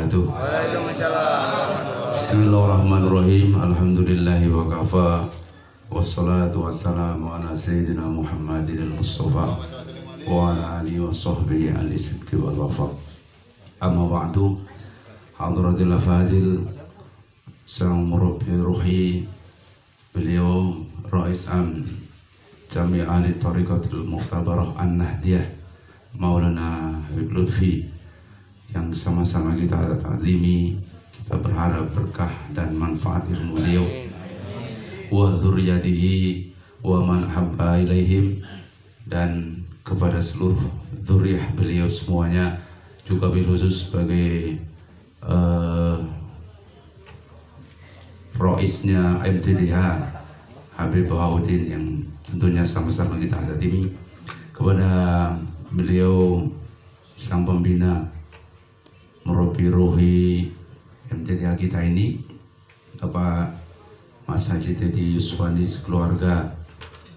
wabarakatuh. Waalaikumsalam. Bismillahirrahmanirrahim. Alhamdulillahi wa kafa. Wassalatu wassalamu ala sayyidina Muhammadin al-Mustafa wa ala alihi wa sahbihi ahli sidqi wal wafa. Amma ba'du. Hadratil afadil, sang murabbi ruhi, beliau Rais Am Jami' ahli Tariqatul Muqtabarah An-Nahdiyah Maulana Habib Lutfi, yang sama-sama kita ta'zimi, kita berharap berkah dan manfaat ilmu beliau wa dzurriyyatihi wa man habba ilaihim, dan kepada seluruh dzurriyyah beliau semuanya, juga bil khusus sebagai roisnya MTDH Habib Bahauddin yang tentunya sama-sama kita ta'zimi, kepada beliau sang pembina murabbi ruhi MTDH kita ini, Bapak Mas Haji Teddy Yuswani sekeluarga,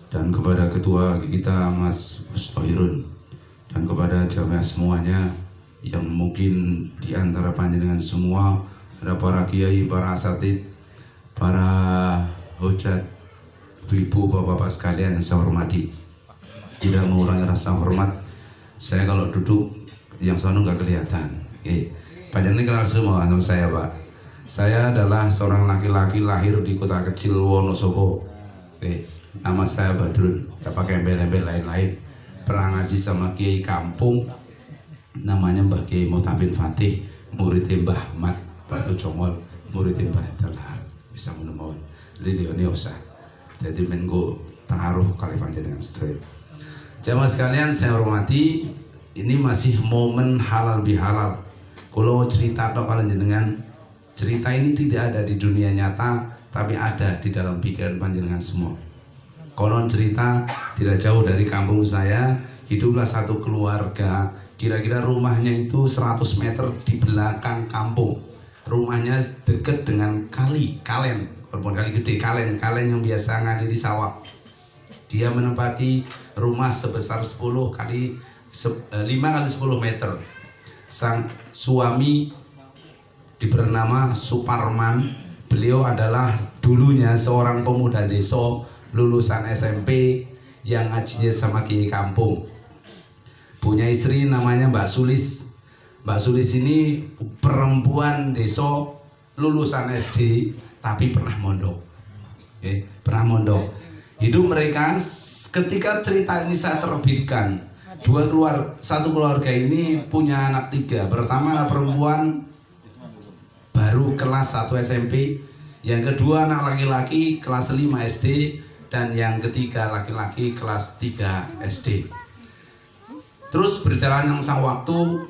dan kepada ketua kita Mas Mustohirun, dan kepada jamaah semuanya yang mungkin di antara panjenengan semua ada para kiai, para asatid, para hujat, ibu, bapak-bapak sekalian yang saya hormati. Tidak mengurangi rasa hormat saya kalau duduk yang sana nggak kelihatan. Panjenengan kenal semua sama saya, Pak. Saya adalah seorang laki-laki lahir di kota kecil Wonosobo. Nama saya Badrun, gak pakai embel-embel lain-lain. Pernah ngaji sama kiai kampung namanya Mbah Kiai Muhtamin Fatih, murid Mbah Mat Batu Congol, murid Mbah Dalhar. Bisa menemukan Lilione usah. Jadi menggo taruh kali panjenengan sedaya. Jamaah sekalian saya hormati, ini masih momen halal bihalal. Kalau cerita tok kalian jenengan, cerita ini tidak ada di dunia nyata, tapi ada di dalam pikiran panjenengan semua. Konon cerita tidak jauh dari kampung saya, hiduplah satu keluarga. Kira-kira rumahnya itu 100 meter di belakang kampung. Rumahnya dekat dengan kali, kalen, walaupun kali gede, kalen yang biasa ngaliri sawah. Dia menempati rumah sebesar 5 kali 10 meter. Sang suami bernama Suparman. Beliau adalah dulunya seorang pemuda desa lulusan SMP yang ngajinya sama kiai kampung. Punya istri namanya Mbak Sulis. Mbak Sulis ini perempuan desa lulusan SD tapi pernah mondok. Pernah mondok. Hidup mereka ketika cerita ini saya terbitkan, satu keluarga ini punya anak 3. Pertama anak perempuan baru kelas 1 SMP, yang kedua anak laki-laki kelas 5 SD, dan yang ketiga laki-laki kelas 3 SD. Terus berjalan yang sang waktu,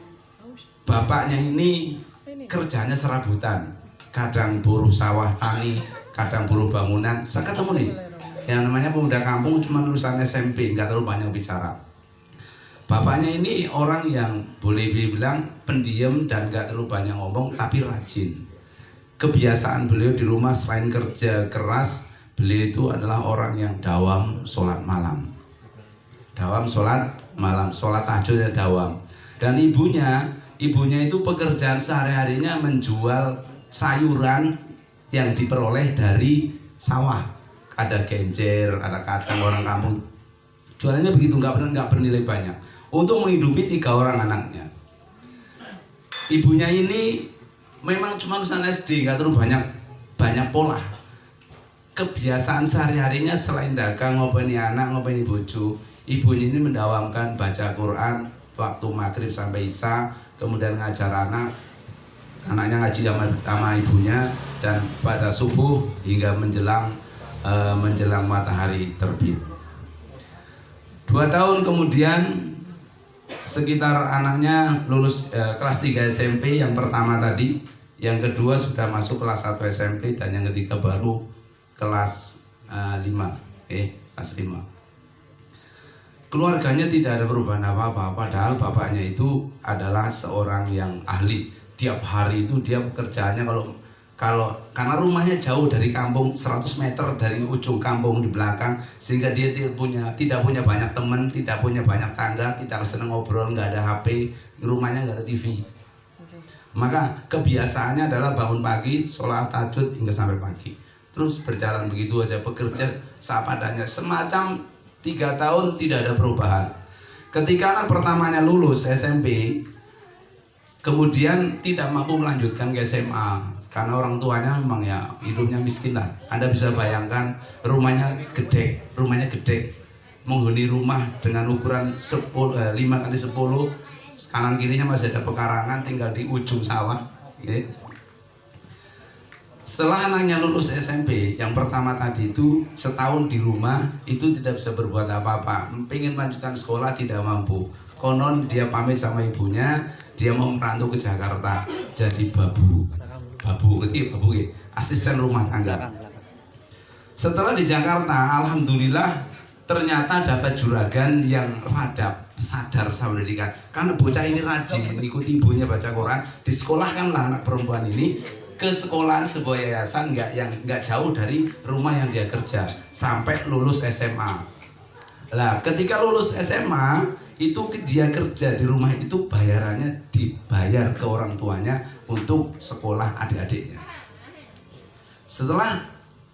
bapaknya ini kerjanya serabutan, kadang buruh sawah tani, kadang buruh bangunan. Saya ketemu nih yang namanya pemuda kampung, cuma lulusan SMP, nggak terlalu banyak bicara. Bapaknya ini orang yang boleh dibilang pendiam dan nggak terlalu banyak ngomong, tapi rajin. Kebiasaan beliau di rumah selain kerja keras, beliau itu adalah orang yang dawam sholat malam. Dawam sholat malam, sholat tahajudnya dawam. Dan ibunya itu pekerjaan sehari-harinya menjual sayuran yang diperoleh dari sawah. Ada genjer, ada kacang, orang kampung. Jualannya begitu, nggak bernilai banyak. Untuk menghidupi 3 orang anaknya. Ibunya ini memang cuma lulusan SD, nggak terlalu banyak pola. Kebiasaan sehari-harinya selain dagang, ngopeni anak, ngopeni bojo, ibunya ini mendawamkan baca Quran waktu maghrib sampai isya, kemudian ngajar anaknya ngaji sama ibunya, dan pada subuh hingga menjelang matahari terbit. 2 tahun kemudian sekitar anaknya lulus kelas 3 SMP, yang pertama tadi, yang kedua sudah masuk kelas 1 SMP, dan yang ketiga baru kelas 5. Kelas 5. Keluarganya tidak ada perubahan apa-apa, padahal bapaknya itu adalah seorang yang ahli. Tiap hari itu dia pekerjaannya karena rumahnya jauh dari kampung, 100 meter dari ujung kampung di belakang, sehingga dia tidak punya banyak teman, tidak punya banyak tangga, tidak senang ngobrol, nggak ada HP, rumahnya nggak ada TV. Maka kebiasaannya adalah bangun pagi, sholat tahajud hingga sampai pagi. Terus berjalan begitu aja, bekerja seadanya. Semacam 3 tahun tidak ada perubahan. Ketika anak pertamanya lulus SMP, kemudian tidak mampu melanjutkan ke SMA karena orang tuanya memang ya hidupnya miskin lah. Anda bisa bayangkan rumahnya gede, menghuni rumah dengan ukuran 5x10, kanan kirinya masih ada pekarangan, tinggal di ujung sawah. Setelah anaknya lulus SMP, yang pertama tadi itu setahun di rumah itu tidak bisa berbuat apa-apa, pengen melanjutkan sekolah tidak mampu. Konon dia pamit sama ibunya, dia mau merantau ke Jakarta jadi babu, asisten rumah tangga. Setelah di Jakarta, alhamdulillah ternyata dapat juragan yang rada sadar sama pendidikan. Karena bocah ini rajin mengikuti ibunya baca Quran, disekolahkanlah anak perempuan ini ke sekolahan sebuah yayasan nggak jauh dari rumah yang dia kerja sampai lulus SMA. Lah, ketika lulus SMA itu dia kerja di rumah itu bayarannya dibayar ke orang tuanya untuk sekolah adik-adiknya. Setelah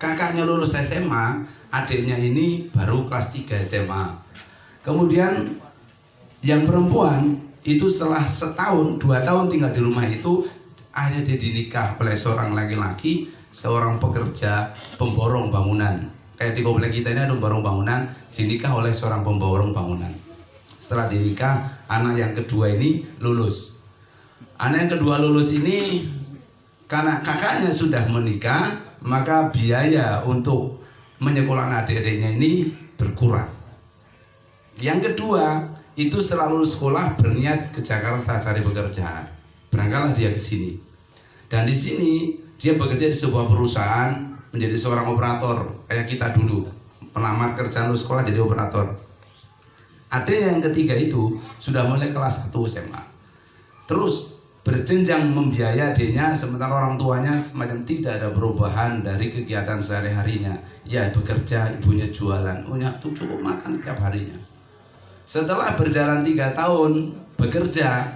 kakaknya lulus SMA, adiknya ini baru kelas 3 SMA. Kemudian yang perempuan itu setelah setahun, 2 tahun tinggal di rumah itu, akhirnya dia dinikah oleh seorang laki-laki, seorang pekerja pemborong bangunan. Kayak di komplek kita ini ada pemborong bangunan, dinikah oleh seorang pemborong bangunan. Setelah dinikah, anak yang kedua ini lulus. Anak yang kedua lulus ini karena kakaknya sudah menikah, maka biaya untuk menyekolahkan adik-adiknya ini berkurang. Yang kedua, itu setelah lulus sekolah berniat ke Jakarta cari pekerjaan. Berangkatlah dia ke sini. Dan di sini dia bekerja di sebuah perusahaan menjadi seorang operator kayak kita dulu, melamar kerjaan lulus sekolah jadi operator. Adik yang ketiga itu sudah mulai kelas 1 SMA. Terus berjenjang membiayai adiknya, sementara orang tuanya semacam tidak ada perubahan dari kegiatan sehari-harinya. Ya bekerja, ibunya jualan, tuh cukup makan setiap harinya. Setelah berjalan 3 tahun bekerja,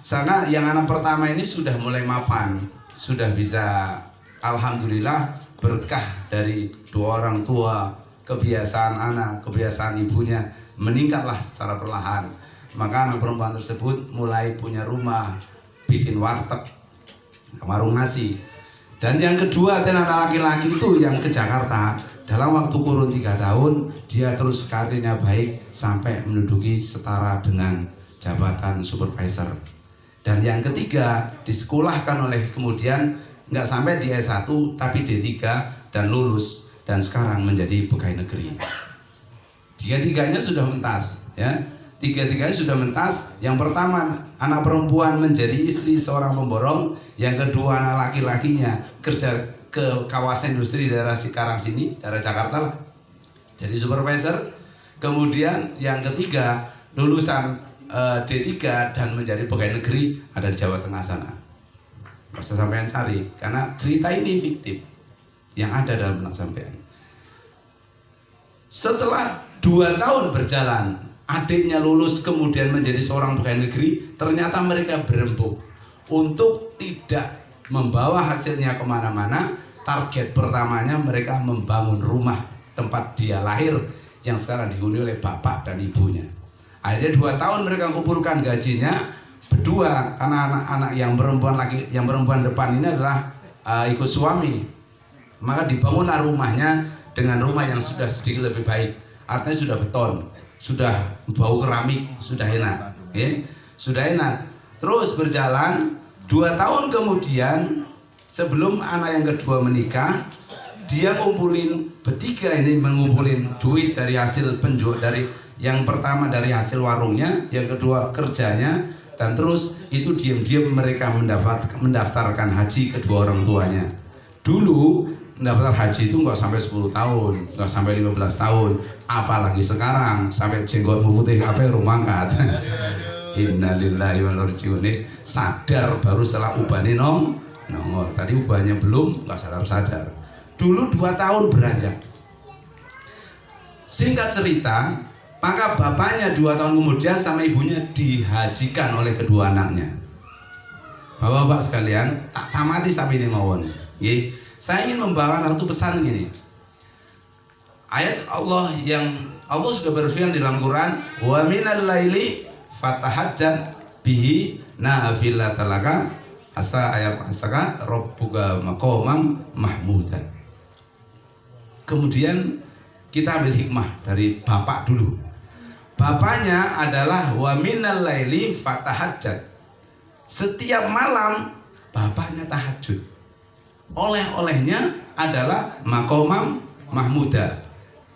sangat yang anak pertama ini sudah mulai mapan, sudah bisa, alhamdulillah berkah dari 2 orang tua, kebiasaan anak, kebiasaan ibunya meningkatlah secara perlahan. Maka anak perempuan tersebut mulai punya rumah, bikin warteg, warung nasi. Dan yang kedua anak laki-laki itu yang ke Jakarta, dalam waktu kurun 3 tahun dia terus karirnya baik sampai menduduki setara dengan jabatan supervisor. Dan yang ketiga disekolahkan oleh kemudian nggak sampai di S1 tapi D3 dan lulus dan sekarang menjadi pegawai negeri. Tiga-tiganya sudah mentas, ya. Tiga-tiganya sudah mentas. Yang pertama anak perempuan menjadi istri seorang pemborong, yang kedua anak laki-lakinya kerja ke kawasan industri daerah Cikarang sini, daerah Jakarta lah, jadi supervisor. Kemudian yang ketiga lulusan D3 dan menjadi pegawai negeri ada di Jawa Tengah sana. Nggak usah sampean cari, karena cerita ini fiktif yang ada dalam benak sampean. Setelah 2 tahun berjalan, adiknya lulus kemudian menjadi seorang pegawai negeri. Ternyata mereka berembuk untuk tidak membawa hasilnya kemana-mana. Target pertamanya mereka membangun rumah tempat dia lahir yang sekarang dihuni oleh bapak dan ibunya. Akhirnya 2 tahun mereka kumpulkan gajinya berdua, karena anak-anak yang perempuan depan ini adalah ikut suami. Maka dibangunlah rumahnya dengan rumah yang sudah sedikit lebih baik, artinya sudah beton, sudah bau keramik, sudah enak, sudah enak. Terus berjalan 2 tahun kemudian, sebelum anak yang kedua menikah, dia ngumpulin bertiga ini, mengumpulin duit dari hasil penjual, dari yang pertama dari hasil warungnya, yang kedua kerjanya, dan terus itu diam-diam mereka mendaftarkan haji kedua orang tuanya. Dulu mendaftar haji itu nggak sampai 10 tahun, nggak sampai 15 tahun, apalagi sekarang sampai jenggotmu putih apa rumangkat. Innalillahi wa inna ilaihi raji'un. Sadar baru setelah ubahnya nongol. Tadi ubahnya belum, nggak sadar. Dulu 2 tahun beranjak. Singkat cerita, maka bapaknya 2 tahun kemudian sama ibunya dihajikan oleh kedua anaknya. Bapak-bapak sekalian, tak tamati sampai ini mawon. Nggih. Saya ingin membawakan satu pesan gini. Ayat Allah yang Allah sudah berfirman di dalam Quran, wa minal laili fatahajjat bihi nafilatan laka asa ayat asaka rabbuka maqamam mahmudan. Kemudian kita ambil hikmah dari bapak dulu. Bapaknya adalah wa minal laili fatahajjat. Setiap malam bapaknya tahajud. Oleh-olehnya adalah maqamam mahmuda.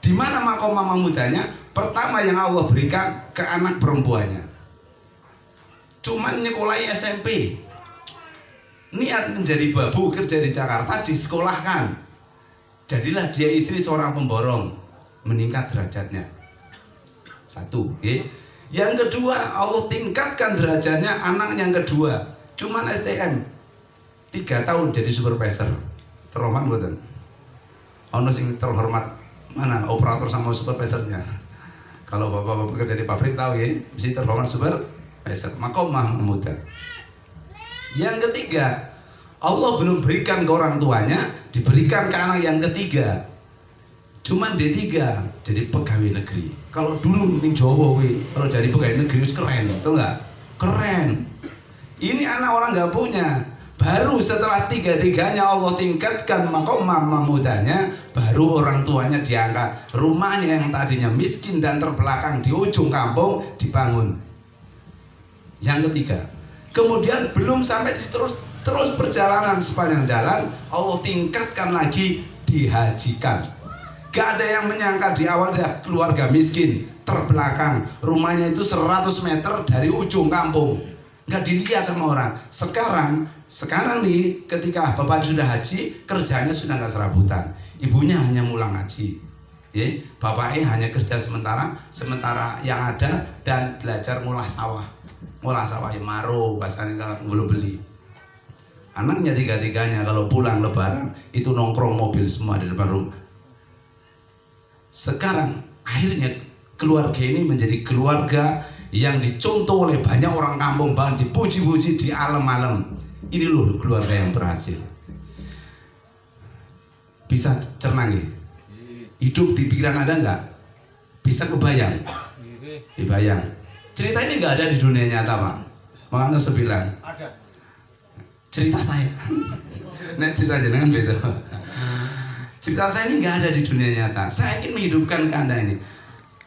Di mana maqamam mahmudanya? Pertama yang Allah berikan ke anak perempuannya. Cuman nyekolai SMP. Niat menjadi babu, kerja di Jakarta, disekolahkan. Jadilah dia istri seorang pemborong, meningkat derajatnya. Satu, ya. Yang kedua, Allah tingkatkan derajatnya anak yang kedua. Cuman STM 3 tahun jadi supervisor. Terhormat betul. Ono sing terhormat mana operator sama supervisornya. Kalau bapak-bapak kerja di pabrik tahu ya, mesti terhormat supervisor. Maqamah muda. Yang ketiga, Allah belum berikan ke orang tuanya, diberikan ke anak yang ketiga. Cuman D3 jadi pegawai negeri. Kalau dulu ning Jawa kalau jadi pegawai negeri itu keren, betul nggak? Keren. Ini anak orang nggak punya. Baru setelah tiga-tiganya Allah tingkatkan maqamah mahmudanya, baru orang tuanya diangkat. Rumahnya yang tadinya miskin dan terbelakang di ujung kampung dibangun. Yang ketiga, kemudian belum sampai terus perjalanan sepanjang jalan, Allah tingkatkan lagi, dihajikan. Gak ada yang menyangka di awal dia keluarga miskin, terbelakang, rumahnya itu 100 meter dari ujung kampung. Nggak dilihat sama orang. Sekarang nih ketika bapak sudah haji, kerjanya sudah nggak serabutan. Ibunya hanya mulang haji, ya. Bapaknya hanya kerja sementara yang ada dan belajar ngolah sawah yang maro, bahasanya belum beli. Anaknya tiga-tiganya kalau pulang lebaran itu nongkrong mobil semua di depan rumah. Sekarang akhirnya keluarga ini menjadi keluarga yang dicontoh oleh banyak orang kampung, bahkan dipuji-puji di alam-alam. Ini loh keluarga yang berhasil. Bisa cerna nggih? Hidup di pikiran Anda enggak? Bisa kebayang? Dibayang. Cerita ini enggak ada di dunia nyata, Pak. Makanya saya bilang ada. Cerita saya. Nek cerita jenengan beda. Cerita saya ini enggak ada di dunia nyata. Saya ingin menghidupkan ke Anda ini.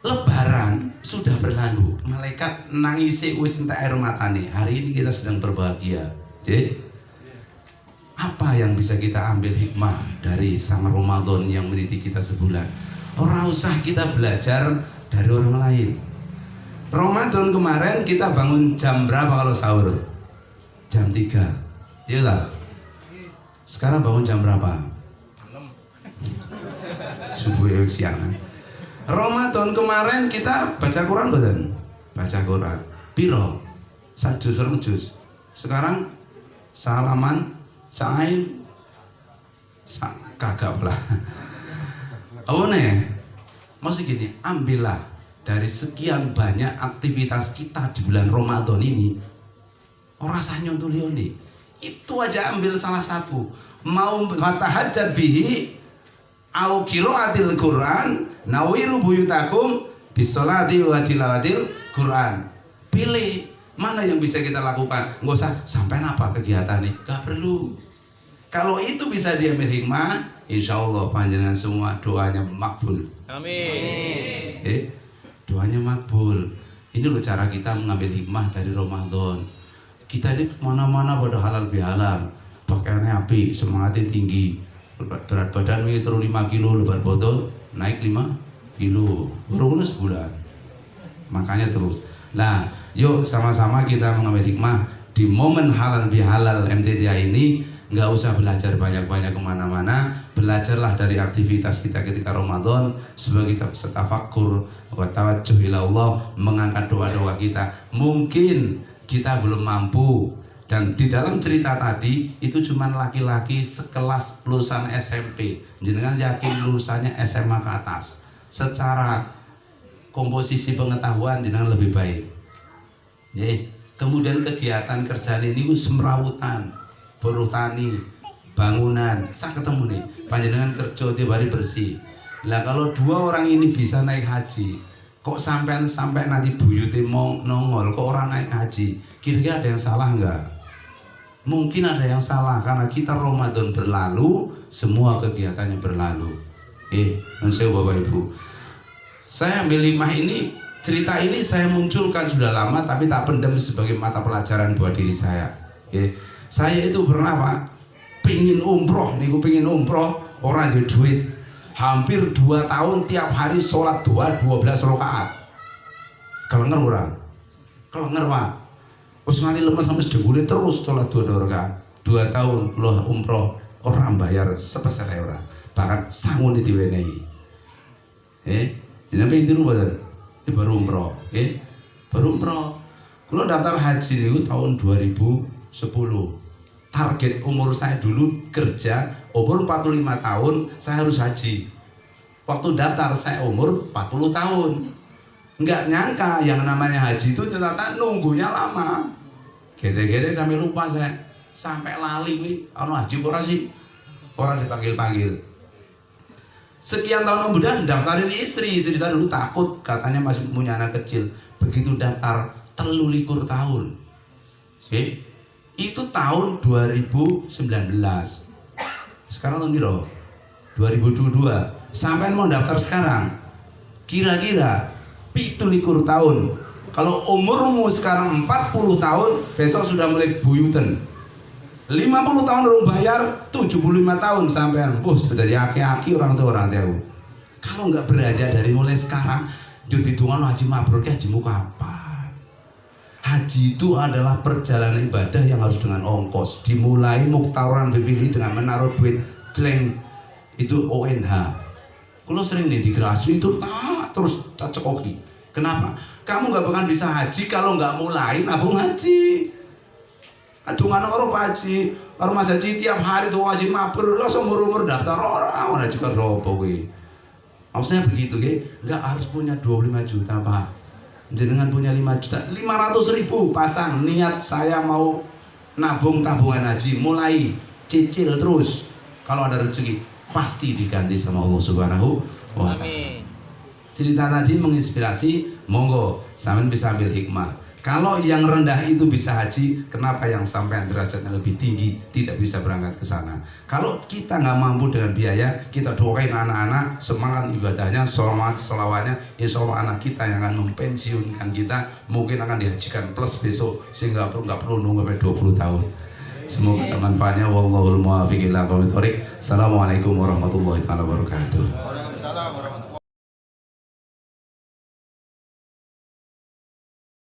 Lebaran sudah berlalu, malaikat nangisi wis entek air matane. Hari ini kita sedang berbahagia. Jadi apa yang bisa kita ambil hikmah dari sang Ramadan yang mendidik kita sebulan? Ora usah kita belajar dari orang lain. Ramadan kemarin kita bangun jam berapa kalau sahur? Jam 3. Iya tak? Sekarang bangun jam berapa? 6. Subuh ya siang. Ramadan kemarin kita baca Quran betul? Baca Quran. Piro? 1 juz 2 juz. Sekarang salaman, sain, kagak lah. Apa nih? Maksud gini, ambillah dari sekian banyak aktivitas kita di bulan Ramadan ini. Orang rasanya untuk lioni. Itu aja ambil salah satu. Mau fatahajjat bihi au qiraatil Quran nawiru buyutakum bisolati wa tilawatil Quran. Pilih mana yang bisa kita lakukan. Nggak usah sampai apa kegiatan nih, nggak perlu. Kalau itu bisa diambil hikmah, insya Allah panjenengan semua doanya makbul. Amin. Doanya makbul. Ini loh cara kita mengambil hikmah dari Ramadan. Kita ini mana-mana pada halal bihalal, pakaiannya api, semangatnya tinggi. Berat badan ini turun 5 kilo, lebar botol naik 5 kilo, baru sebulan. Makanya terus. Nah, yuk sama-sama kita mengambil hikmah di momen halal bihalal MTDA ini. Nggak usah belajar banyak-banyak kemana-mana. Belajarlah dari aktivitas kita ketika Ramadan sebagai tafakur wa tawajjuh ila Allah, mengangkat doa-doa kita. Mungkin kita belum mampu. Dan di dalam cerita tadi itu cuma laki-laki sekelas lulusan SMP. Jenengan yakin lulusannya SMA ke atas. Secara komposisi pengetahuan jenengan lebih baik. Kemudian kegiatan kerjaan ini ku semrawutan, buruh tani, bangunan. Saya ketemu nih, panjenengan kerja tiap hari bersih. Lah kalau 2 orang ini bisa naik haji, kok sampai nanti buyute mau nongol, kok orang naik haji? Kira-kira ada yang salah enggak? Mungkin ada yang salah karena kita Ramadan berlalu, semua kegiatannya berlalu. Saya Bapak Ibu, saya ambil 5 ini. Cerita ini saya munculkan sudah lama tapi tak pendam sebagai mata pelajaran buat diri saya. Saya itu pernah Pak, pingin umroh, pingin umroh, orang ada duit. Hampir 2 tahun tiap hari sholat 12 rakaat. Kelenger orang, kelenger Pak. Terus nanti lemas sampai sedengkulnya terus sholat 2 rakaat. 2 tahun loh umroh, orang bayar sepeser orang. Bahkan sangun di diwenehi. Jadi itu lupa. Ini baru umroh, baru umroh. Kalau daftar haji itu tahun 2010. Target umur saya dulu kerja umur 45 tahun saya harus haji. Waktu daftar saya umur 40 tahun. Nggak nyangka yang namanya haji itu ternyata nunggunya lama. Gede-gede sampai lupa saya, sampai lali haji orang sih, orang dipanggil-panggil. Sekian tahun kemudian daftarin istri saya dulu takut, katanya masih punya anak kecil. Begitu daftar 23 tahun, itu tahun 2019. Sekarang tahun berapa? 2022. Sampai mau daftar sekarang, kira-kira 27 tahun. Kalau umurmu sekarang 40 tahun, besok sudah mulai buyuten. 50 tahun orang bayar, 75 tahun sampean bos sudah jadi aki-aki orang tua. Kalau nggak beranjak dari mulai sekarang, jadi hitungan haji mabrur, hajimu kapan? Haji itu adalah perjalanan ibadah yang harus dengan ongkos. Dimulai muktaran dipilih dengan menaruh duit celeng itu ONH. Kalau sering nih di Grasri itu terus cekoki. Kenapa? Kamu nggak bakal bisa haji kalau nggak mulai nabung haji. Adungan orang haji, orang mas haji tiap hari tuh haji mabrur, langsung umur daftar orang haji kan robo gue. Maksudnya begitu gue, nggak harus punya 25 juta Pak. Jenengan punya 5 juta, 500.000 pasang niat saya mau nabung tabungan haji, mulai cicil terus. Kalau ada rezeki pasti diganti sama Allah Subhanahu wa Ta'ala. Cerita tadi menginspirasi, monggo sampean bisa ambil hikmah. Kalau yang rendah itu bisa haji, kenapa yang sampai derajatnya lebih tinggi tidak bisa berangkat ke sana? Kalau kita nggak mampu dengan biaya, kita doain anak-anak semangat ibadahnya, semangat selawatnya, insya Allah anak kita yang akan mempensiunkan kita mungkin akan dihajikan plus besok sehingga nggak perlu nunggu sampai 20 tahun. Semoga manfaatnya. Wallahul muwaffiq ila aqwamit thoriq. Assalamualaikum warahmatullahi wabarakatuh.